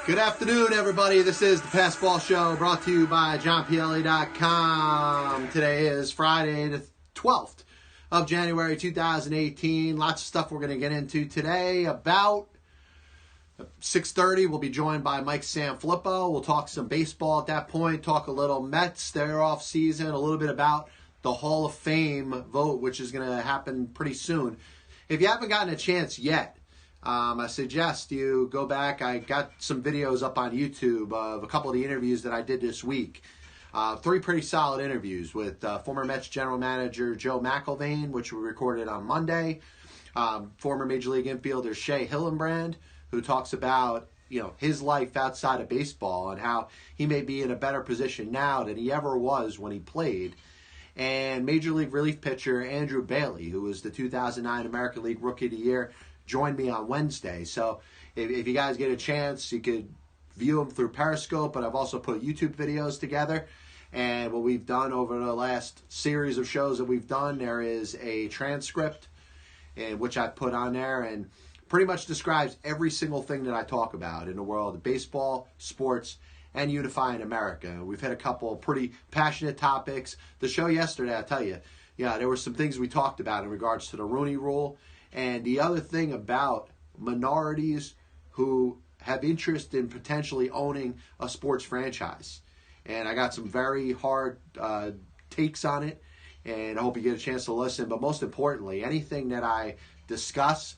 Good afternoon, everybody. This is the Passball Show brought to you by JohnPielli.com. Today is Friday the 12th of January 2018. Lots of stuff we're going to get into today. About 6:30, we'll be joined by Mike Sanfilippo. We'll talk some baseball at that point, talk a little Mets, their off season, a little bit about the Hall of Fame vote, which is going to happen pretty soon. If you haven't gotten a chance yet, I suggest you go back. I got some videos up on YouTube of a couple of the interviews that I did this week. Three pretty solid interviews with former Mets general manager Joe McIlvaine, which we recorded on Monday. Former Major League infielder Shea Hillenbrand, who talks about his life outside of baseball and how he may be in a better position now than he ever was when he played. And Major League relief pitcher Andrew Bailey, who was the 2009 American League Rookie of the Year, joined me on Wednesday. So if you guys get a chance, you could view them through Periscope, but I've also put YouTube videos together. And what we've done over the last series of shows that we've done, there is a transcript in which I put on there and pretty much describes every single thing that I talk about in the world of baseball, sports, and unifying America. We've had a couple of pretty passionate topics. The show yesterday, I tell you, there were some things we talked about in regards to the Rooney Rule. And the other thing about minorities who have interest in potentially owning a sports franchise. And I got some very hard takes on it, and I hope you get a chance to listen. But most importantly, anything that I discuss,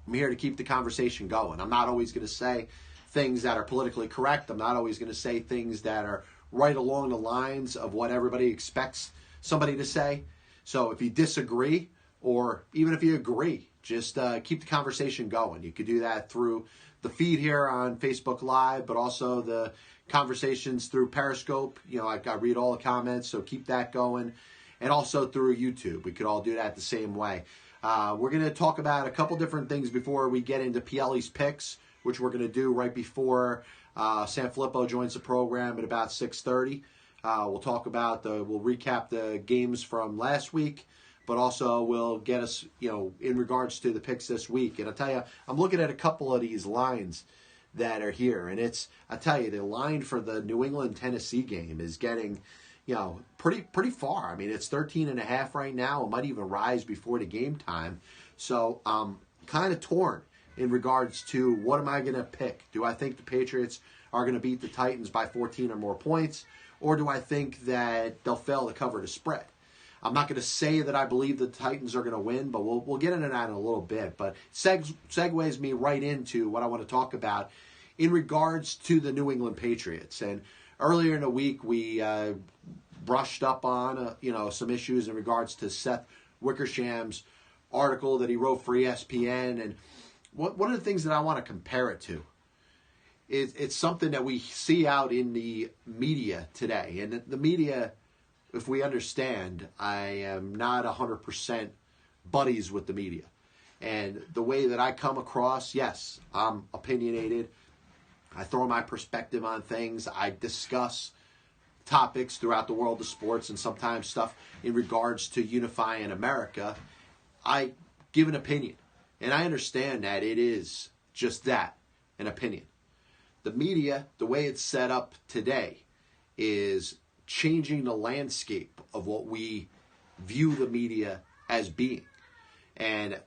I'm here to keep the conversation going. I'm not always going to say things that are politically correct. I'm not always going to say things that are right along the lines of what everybody expects somebody to say. So if you disagree, or even if you agree, just keep the conversation going. You could do that through the feed here on Facebook Live, but also the conversations through Periscope. I read all the comments, so keep that going. And also through YouTube. We could all do that the same way. We're going to talk about a couple different things before we get into Pielli's picks, which we're going to do right before Sanfilippo joins the program at about 6:30. We'll talk about we'll recap the games from last week, but also will get us, in regards to the picks this week. And I'll tell you, I'm looking at a couple of these lines that are here. And I tell you, the line for the New England-Tennessee game is getting, pretty far. I mean, it's 13.5 right now. It might even rise before the game time. So I'm kind of torn in regards to what am I going to pick. Do I think the Patriots are going to beat the Titans by 14 or more points? Or do I think that they'll fail to cover the spread? I'm not going to say that I believe the Titans are going to win, but we'll get into that in a little bit. But segues me right into what I want to talk about in regards to the New England Patriots. And earlier in the week, we brushed up on some issues in regards to Seth Wickersham's article that he wrote for ESPN. And one of the things that I want to compare it to is it's something that we see out in the media today. And the media, if we understand, I am not 100% buddies with the media. And the way that I come across, yes, I'm opinionated. I throw my perspective on things. I discuss topics throughout the world of sports and sometimes stuff in regards to unifying America. I give an opinion. And I understand that it is just that, an opinion. The media, the way it's set up today, is changing the landscape of what we view the media as being. And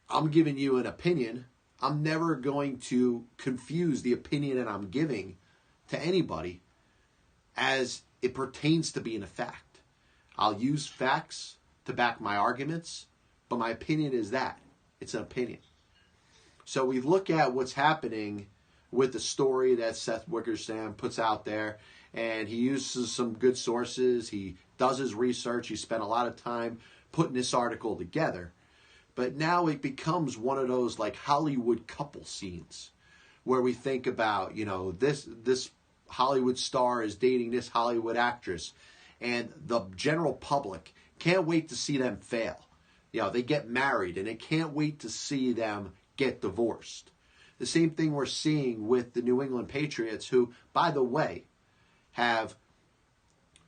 I'm giving you an opinion. I'm never going to confuse the opinion that I'm giving to anybody as it pertains to being a fact. I'll use facts to back my arguments, but my opinion is that. It's an opinion. So we look at what's happening with the story that Seth Wickersham puts out there, and he uses some good sources. He does his research. He spent a lot of time putting this article together. But now it becomes one of those like Hollywood couple scenes where we think about, this Hollywood star is dating this Hollywood actress, and the general public can't wait to see them fail. They get married, and they can't wait to see them get divorced. The same thing we're seeing with the New England Patriots, who, by the way, have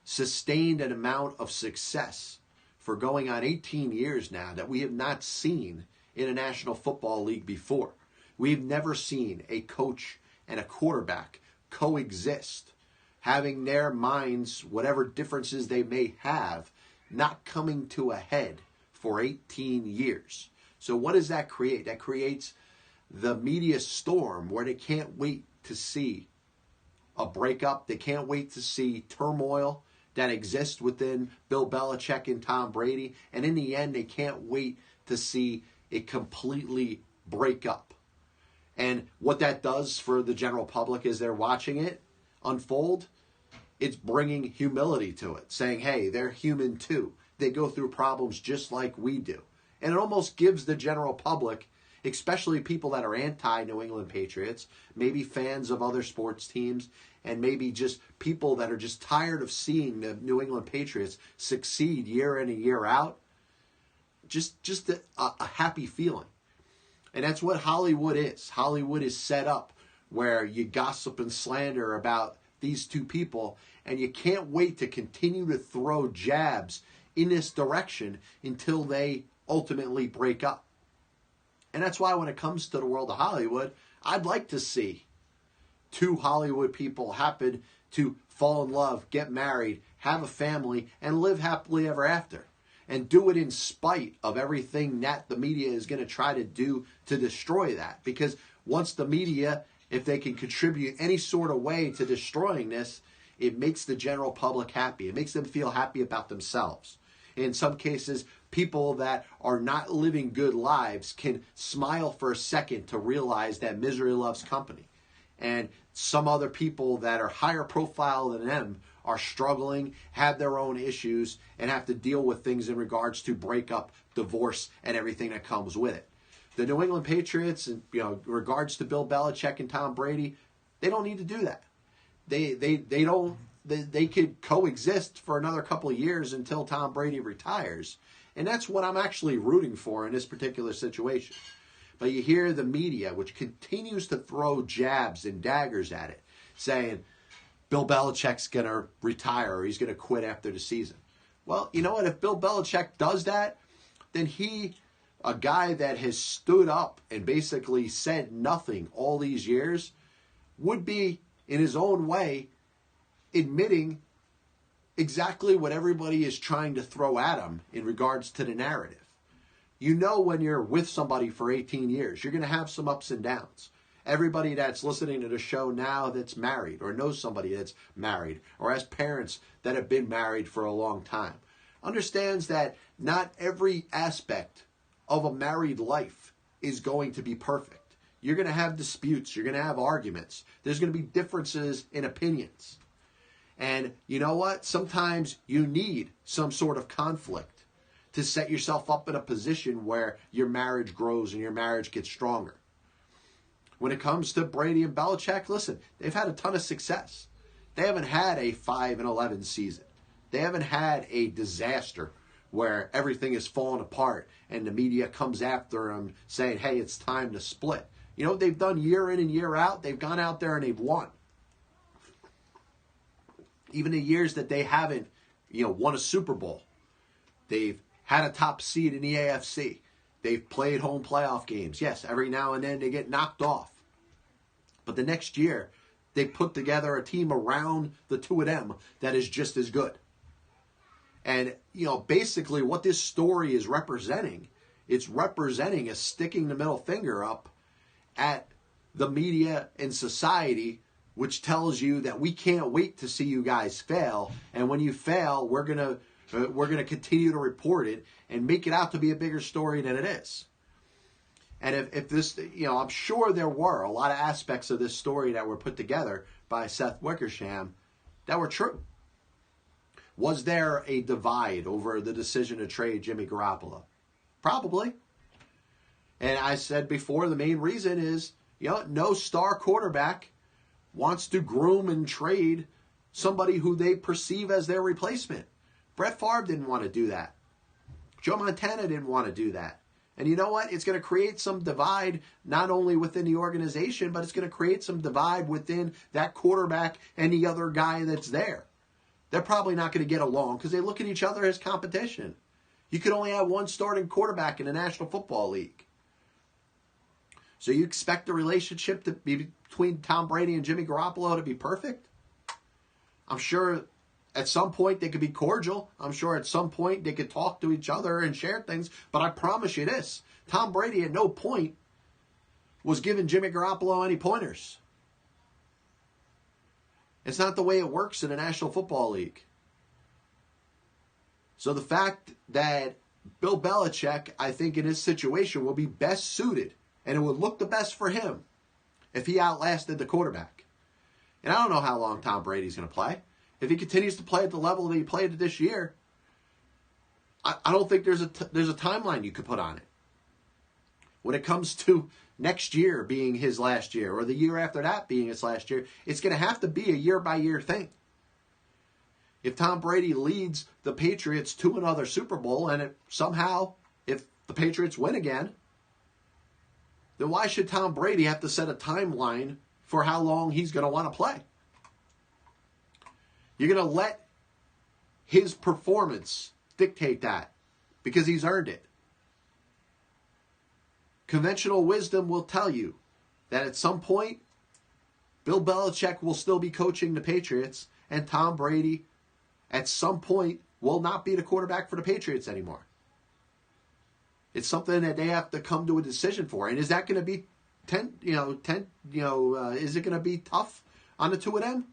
sustained an amount of success for going on 18 years now that we have not seen in a National Football League before. We've never seen a coach and a quarterback coexist, having their minds, whatever differences they may have, not coming to a head for 18 years. So what does that create? That creates the media storm where they can't wait to see a breakup. They can't wait to see turmoil that exists within Bill Belichick and Tom Brady. And in the end, they can't wait to see it completely break up. And what that does for the general public as they're watching it unfold, it's bringing humility to it, saying, hey, they're human too. They go through problems just like we do. And it almost gives the general public, especially people that are anti-New England Patriots, maybe fans of other sports teams, and maybe just people that are just tired of seeing the New England Patriots succeed year in and year out, just a happy feeling. And that's what Hollywood is. Hollywood is set up where you gossip and slander about these two people, and you can't wait to continue to throw jabs in this direction until they ultimately break up. And that's why when it comes to the world of Hollywood, I'd like to see two Hollywood people happen to fall in love, get married, have a family, and live happily ever after. And do it in spite of everything that the media is going to try to do to destroy that. Because once the media, if they can contribute any sort of way to destroying this, it makes the general public happy. It makes them feel happy about themselves. In some cases, people that are not living good lives can smile for a second to realize that misery loves company. And some other people that are higher profile than them are struggling, have their own issues, and have to deal with things in regards to breakup, divorce, and everything that comes with it. The New England Patriots, in regards to Bill Belichick and Tom Brady, they don't need to do that. They could coexist for another couple of years until Tom Brady retires. And that's what I'm actually rooting for in this particular situation. But you hear the media, which continues to throw jabs and daggers at it, saying Bill Belichick's going to retire or he's going to quit after the season. Well, you know what? If Bill Belichick does that, then he, a guy that has stood up and basically said nothing all these years, would be, in his own way, admitting exactly what everybody is trying to throw at him in regards to the narrative. You know when you're with somebody for 18 years, you're going to have some ups and downs. Everybody that's listening to the show now that's married or knows somebody that's married or has parents that have been married for a long time understands that not every aspect of a married life is going to be perfect. You're going to have disputes. You're going to have arguments. There's going to be differences in opinions. And you know what? Sometimes you need some sort of conflict to set yourself up in a position where your marriage grows and your marriage gets stronger. When it comes to Brady and Belichick, listen, they've had a ton of success. They haven't had a 5-11 season. They haven't had a disaster where everything is falling apart and the media comes after them saying, hey, it's time to split. You know what they've done year in and year out? They've gone out there and they've won. Even the years that they haven't, won a Super Bowl, they've had a top seed in the AFC. They've played home playoff games. Yes, every now and then they get knocked off. But the next year, they put together a team around the two of them that is just as good. And, basically what this story is representing, it's representing a sticking the middle finger up at the media and society, which tells you that we can't wait to see you guys fail. And when you fail, we're going to continue to report it and make it out to be a bigger story than it is. And if this, I'm sure there were a lot of aspects of this story that were put together by Seth Wickersham that were true. Was there a divide over the decision to trade Jimmy Garoppolo? Probably. And I said before, the main reason is, no star quarterback wants to groom and trade somebody who they perceive as their replacement. Brett Favre didn't want to do that. Joe Montana didn't want to do that. And you know what? It's going to create some divide not only within the organization, but it's going to create some divide within that quarterback and the other guy that's there. They're probably not going to get along because they look at each other as competition. You could only have one starting quarterback in the National Football League. So you expect the relationship to be between Tom Brady and Jimmy Garoppolo to be perfect. I'm sure at some point they could be cordial. I'm sure at some point they could talk to each other and share things. But I promise you this, Tom Brady at no point was giving Jimmy Garoppolo any pointers. It's not the way it works in the National Football League. So the fact that Bill Belichick, I think in his situation, will be best suited, and it would look the best for him if he outlasted the quarterback. And I don't know how long Tom Brady's going to play. If he continues to play at the level that he played this year, I don't think there's a timeline you could put on it. When it comes to next year being his last year, or the year after that being his last year, it's going to have to be a year-by-year thing. If Tom Brady leads the Patriots to another Super Bowl, and somehow, if the Patriots win again, then why should Tom Brady have to set a timeline for how long he's going to want to play? You're going to let his performance dictate that because he's earned it. Conventional wisdom will tell you that at some point, Bill Belichick will still be coaching the Patriots, and Tom Brady at some point will not be the quarterback for the Patriots anymore. It's something that they have to come to a decision for. And is that going to be is it going to be tough on the two of them?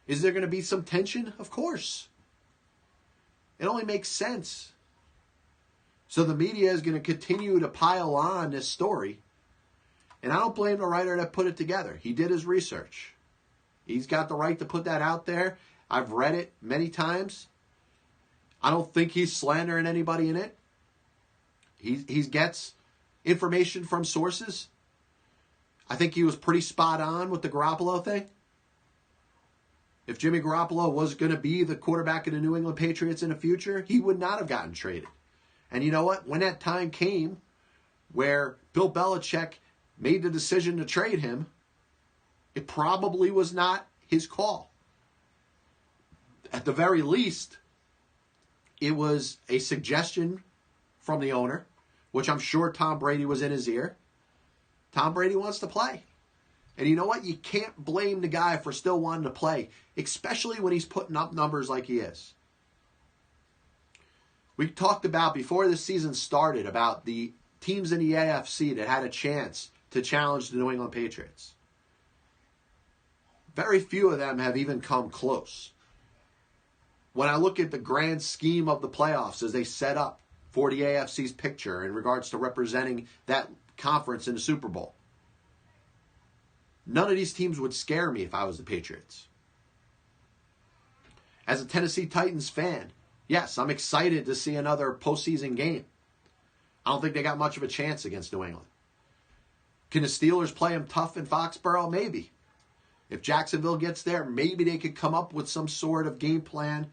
Is there going to be some tension? Of course. It only makes sense. So the media is going to continue to pile on this story. And I don't blame the writer that put it together. He did his research. He's got the right to put that out there. I've read it many times. I don't think he's slandering anybody in it. He gets information from sources. I think he was pretty spot on with the Garoppolo thing. If Jimmy Garoppolo was going to be the quarterback of the New England Patriots in the future, he would not have gotten traded. And you know what? When that time came where Bill Belichick made the decision to trade him, it probably was not his call. At the very least, it was a suggestion from the owner, which I'm sure Tom Brady was in his ear. Tom Brady wants to play. And you know what? You can't blame the guy for still wanting to play, especially when he's putting up numbers like he is. We talked about, before the season started, about the teams in the AFC that had a chance to challenge the New England Patriots. Very few of them have even come close. When I look at the grand scheme of the playoffs as they set up for the AFC's picture in regards to representing that conference in the Super Bowl, none of these teams would scare me if I was the Patriots. As a Tennessee Titans fan, yes, I'm excited to see another postseason game. I don't think they got much of a chance against New England. Can the Steelers play them tough in Foxborough? Maybe. If Jacksonville gets there, maybe they could come up with some sort of game plan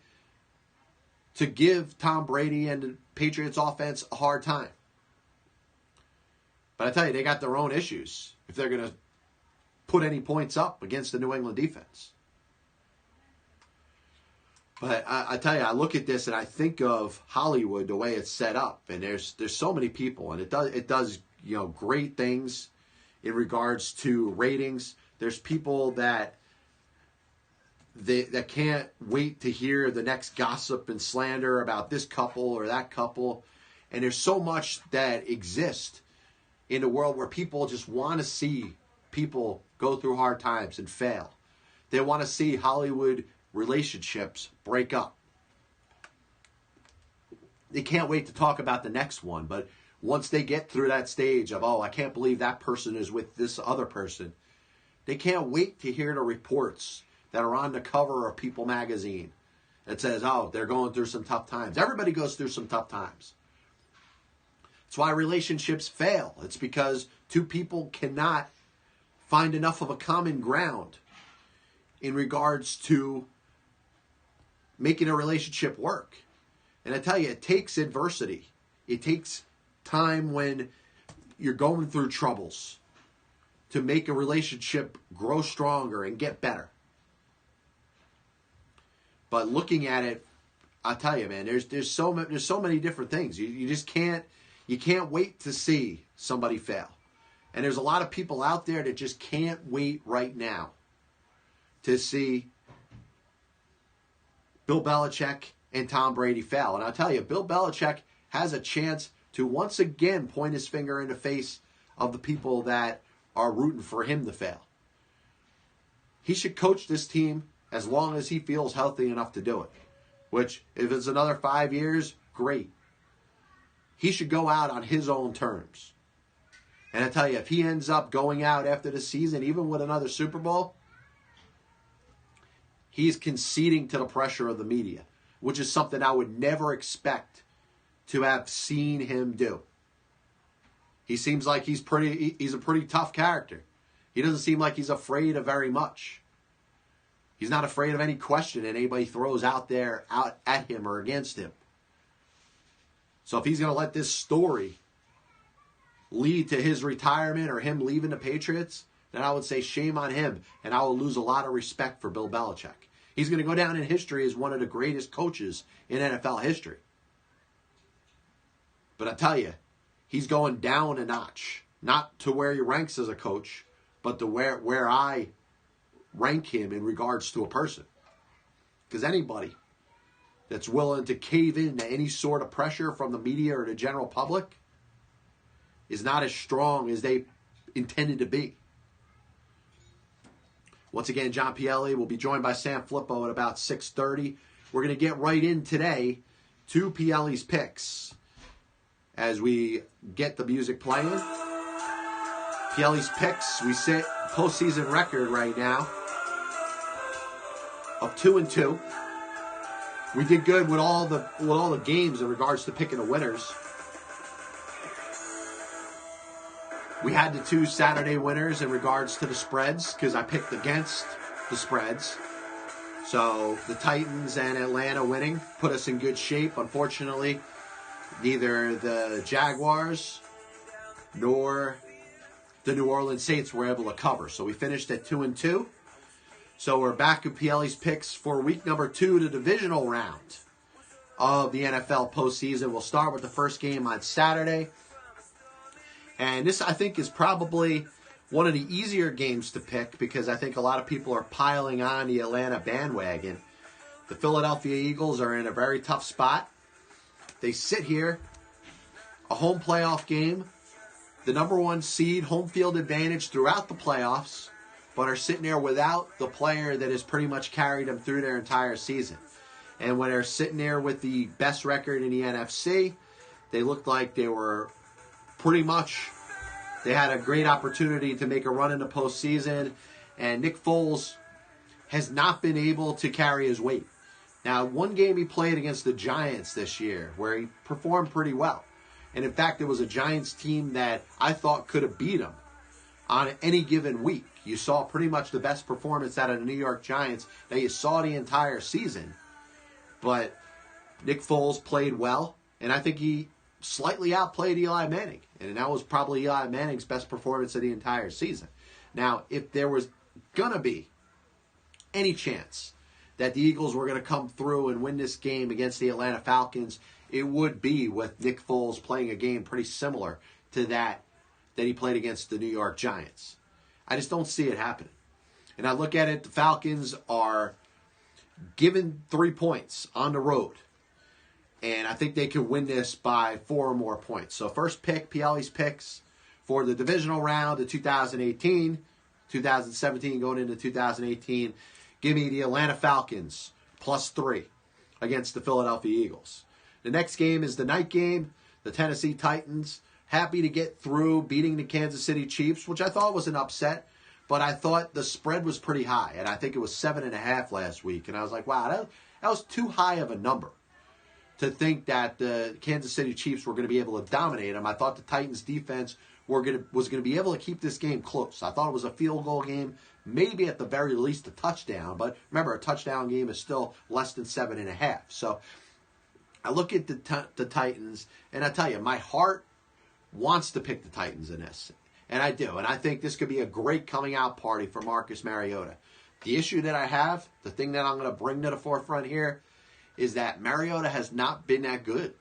to give Tom Brady and the Patriots offense a hard time. But I tell you, they got their own issues if they're going to put any points up against the New England defense. But I tell you, I look at this and I think of Hollywood, the way it's set up, and there's so many people, and it does great things in regards to ratings. There's people that can't wait to hear the next gossip and slander about this couple or that couple, and there's so much that exists in the world where people just want to see people go through hard times and fail. They want to see Hollywood relationships break up. They can't wait to talk about the next one, but once they get through that stage of, I can't believe that person is with this other person, they can't wait to hear the reports that are on the cover of People magazine that says, they're going through some tough times. Everybody goes through some tough times. That's why relationships fail. It's because two people cannot find enough of a common ground in regards to making a relationship work. And I tell you, it takes adversity. It takes time when you're going through troubles to make a relationship grow stronger and get better. But looking at it, I tell you, man, there's so many different things. You just can't wait to see somebody fail. And there's a lot of people out there that just can't wait right now to see Bill Belichick and Tom Brady fail. And I'll tell you, Bill Belichick has a chance to once again point his finger in the face of the people that are rooting for him to fail. He should coach this team as long as he feels healthy enough to do it. Which, if it's another 5 years, great. He should go out on his own terms. And I tell you, if he ends up going out after the season, even with another Super Bowl, he's conceding to the pressure of the media, which is something I would never expect to have seen him do. He seems like he's a pretty tough character. He doesn't seem like he's afraid of very much. He's not afraid of any question that anybody throws out there out at him or against him. So if he's going to let this story lead to his retirement or him leaving the Patriots, then I would say shame on him, and I will lose a lot of respect for Bill Belichick. He's going to go down in history as one of the greatest coaches in NFL history. But I tell you, he's going down a notch. Not to where he ranks as a coach, but to where I rank him in regards to a person. Because anybody that's willing to cave in to any sort of pressure from the media or the general public is not as strong as they intended to be. Once again, John Pielli will be joined by Sanfilippo at about 6:30. We're going to get right in today to Pielli's picks as we get the music playing. Pielli's picks, we set postseason record right now of 2-2. We did good with all the games in regards to picking the winners. We had the 2 Saturday winners in regards to the spreads because I picked against the spreads. So the Titans and Atlanta winning put us in good shape. Unfortunately, neither the Jaguars nor the New Orleans Saints were able to cover. So we finished at 2-2. So we're back at Pielli's picks for week number 2, the divisional round of the NFL postseason. We'll start with the first game on Saturday. And this, I think, is probably one of the easier games to pick because I think a lot of people are piling on the Atlanta bandwagon. The Philadelphia Eagles are in a very tough spot. They sit here, a home playoff game, the number 1 seed, home field advantage throughout the playoffs, but are sitting there without the player that has pretty much carried them through their entire season. And when they're sitting there with the best record in the NFC, they looked like they were pretty much, they had a great opportunity to make a run in the postseason, and Nick Foles has not been able to carry his weight. Now, one game he played against the Giants this year where he performed pretty well. And in fact, it was a Giants team that I thought could have beat him on any given week. You saw pretty much the best performance out of the New York Giants that you saw the entire season. But Nick Foles played well, and I think he slightly outplayed Eli Manning. And that was probably Eli Manning's best performance of the entire season. Now, if there was going to be any chance that the Eagles were going to come through and win this game against the Atlanta Falcons, it would be with Nick Foles playing a game pretty similar to that he played against the New York Giants. I just don't see it happening. And I look at it, the Falcons are given 3 points on the road. And I think they can win this by 4 or more points. So first pick, Pielli's picks for the divisional round of 2018, 2017 going into 2018. Give me the Atlanta Falcons +3 against the Philadelphia Eagles. The next game is the night game. The Tennessee Titans, happy to get through beating the Kansas City Chiefs, which I thought was an upset. But I thought the spread was pretty high. And I think it was 7.5 last week. And I was like, wow, that was too high of a number to think that the Kansas City Chiefs were going to be able to dominate them. I thought the Titans defense was going to be able to keep this game close. I thought it was a field goal game, maybe at the very least a touchdown. But remember, a touchdown game is still less than 7.5. So I look at the Titans, and I tell you, my heart wants to pick the Titans in this. And I do. And I think this could be a great coming out party for Marcus Mariota. The issue that I have, the thing that I'm going to bring to the forefront here, is that Mariota has not been that good.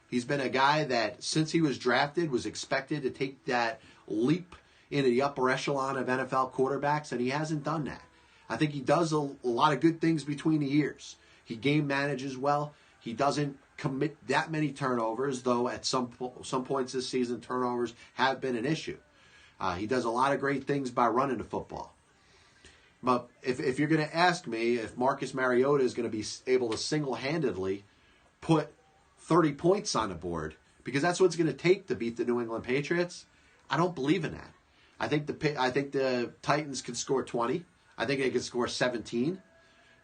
He's been a guy that, since he was drafted, was expected to take that leap into the upper echelon of NFL quarterbacks, and he hasn't done that. I think he does a lot of good things between the ears. He game manages well. He doesn't commit that many turnovers, though at some points this season turnovers have been an issue. He does a lot of great things by running the football. But if you're going to ask me if Marcus Mariota is going to be able to single-handedly put 30 points on the board, because that's what it's going to take to beat the New England Patriots, I don't believe in that. I think the Titans could score 20. I think they could score 17.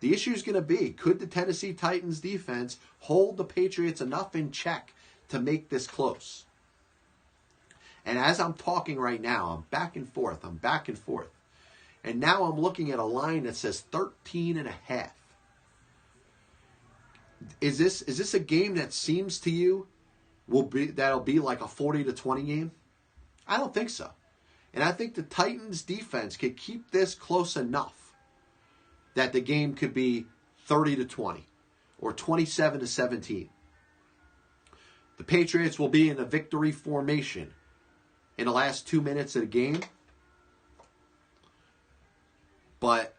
The issue is going to be, could the Tennessee Titans defense hold the Patriots enough in check to make this close? And as I'm talking right now, I'm back and forth. And now I'm looking at a line that says 13.5. Is this a game that seems to you that'll be like a 40-20 game? I don't think so. And I think the Titans defense could keep this close enough that the game could be 30-20 or 27-17. The Patriots will be in a victory formation in the last 2 minutes of the game. But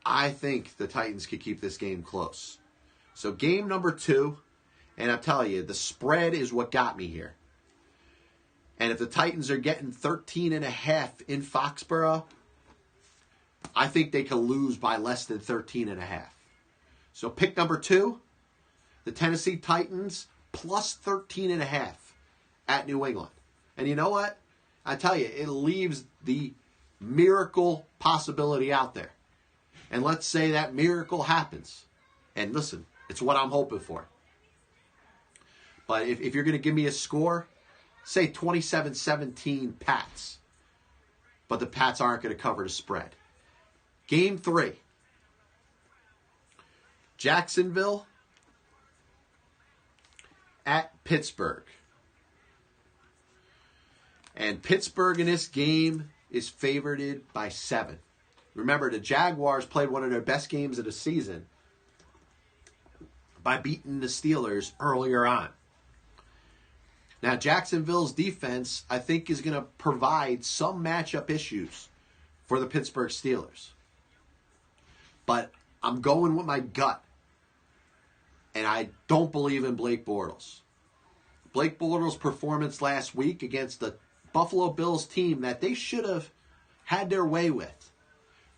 I think the Titans could keep this game close. So game number 2, and I'll tell you, the spread is what got me here. And if the Titans are getting 13.5 in Foxborough, I think they could lose by less than 13.5. So pick number 2, the Tennessee Titans plus 13.5 at New England. And you know what? I tell you, it leaves the miracle possibility out there. And let's say that miracle happens. And listen, it's what I'm hoping for. But if you're going to give me a score, say 27-17 Pats. But the Pats aren't going to cover the spread. Game 3. Jacksonville at Pittsburgh. And Pittsburgh in this game is favored by 7. Remember, the Jaguars played one of their best games of the season by beating the Steelers earlier on. Now, Jacksonville's defense, I think, is going to provide some matchup issues for the Pittsburgh Steelers. But I'm going with my gut. And I don't believe in Blake Bortles. Blake Bortles' performance last week against the Buffalo Bills team that they should have had their way with.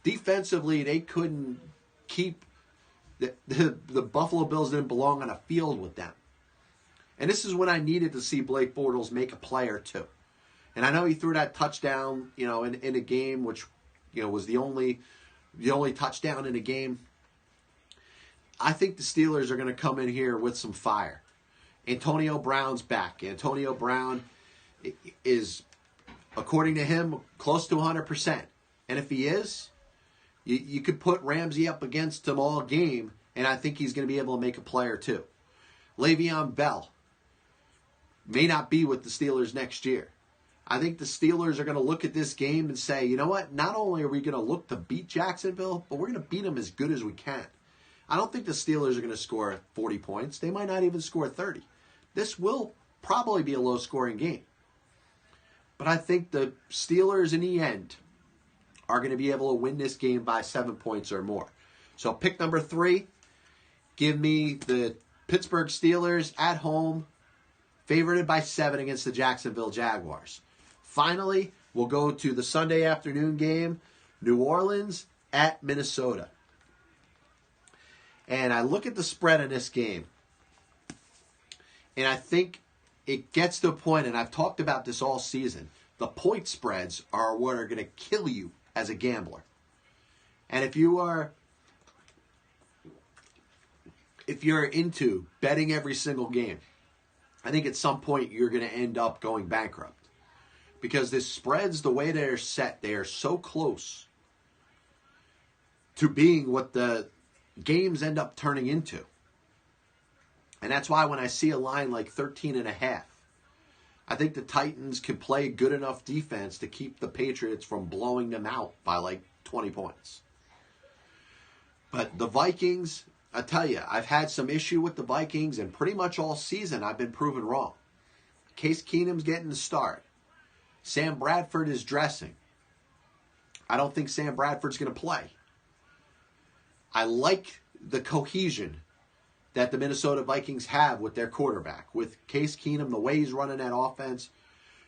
Defensively, they couldn't keep... The Buffalo Bills didn't belong on a field with them. And this is when I needed to see Blake Bortles make a play or two. And I know he threw that touchdown, in a game, which, was the only touchdown in the game. I think the Steelers are going to come in here with some fire. Antonio Brown's back. Antonio Brown is, according to him, close to 100%. And if he is, you could put Ramsey up against him all game, and I think he's going to be able to make a play or two. Le'Veon Bell may not be with the Steelers next year. I think the Steelers are going to look at this game and say, you know what? Not only are we going to look to beat Jacksonville, but we're going to beat them as good as we can. I don't think the Steelers are going to score 40 points. They might not even score 30. This will probably be a low-scoring game. But I think the Steelers, in the end, are going to be able to win this game by 7 points or more. So pick number 3. Give me the Pittsburgh Steelers at home, favored by 7 against the Jacksonville Jaguars. Finally, we'll go to the Sunday afternoon game, New Orleans at Minnesota. And I look at the spread in this game, and I think it gets to a point, and I've talked about this all season, the point spreads are what are going to kill you as a gambler. And if you're into betting every single game, I think at some point you're going to end up going bankrupt. Because the spreads, the way they're set, they are so close to being what the games end up turning into. And that's why when I see a line like 13.5, I think the Titans can play good enough defense to keep the Patriots from blowing them out by like 20 points. But the Vikings, I tell you, I've had some issue with the Vikings, and pretty much all season I've been proven wrong. Case Keenum's getting the start. Sam Bradford is dressing. I don't think Sam Bradford's going to play. I like the cohesion that the Minnesota Vikings have with their quarterback, with Case Keenum, the way he's running that offense,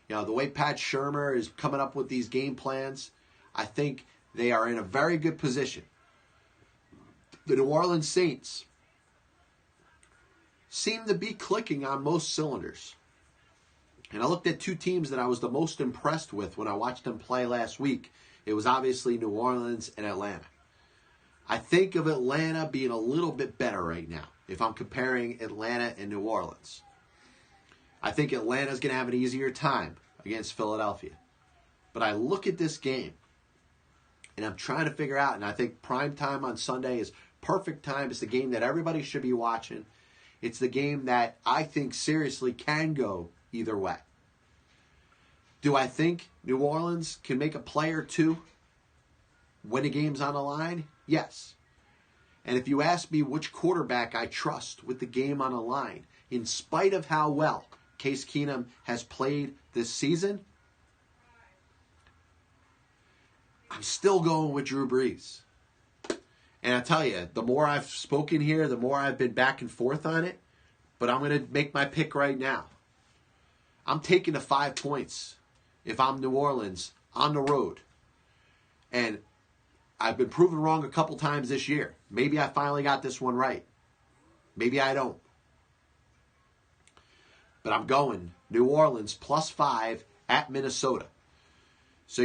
the way Pat Shurmur is coming up with these game plans. I think they are in a very good position. The New Orleans Saints seem to be clicking on most cylinders. And I looked at two teams that I was the most impressed with when I watched them play last week. It was obviously New Orleans and Atlanta. I think of Atlanta being a little bit better right now if I'm comparing Atlanta and New Orleans. I think Atlanta's going to have an easier time against Philadelphia. But I look at this game, and I'm trying to figure out, and I think prime time on Sunday is perfect time. It's the game that everybody should be watching. It's the game that I think seriously can go either way. Do I think New Orleans can make a play or two when the game's on the line? Yes. And if you ask me which quarterback I trust with the game on the line, in spite of how well Case Keenum has played this season, I'm still going with Drew Brees. And I tell you, the more I've spoken here, the more I've been back and forth on it. But I'm going to make my pick right now. I'm taking the 5 points if I'm New Orleans on the road. And I've been proven wrong a couple times this year. Maybe I finally got this one right. Maybe I don't. But I'm going New Orleans +5 at Minnesota. So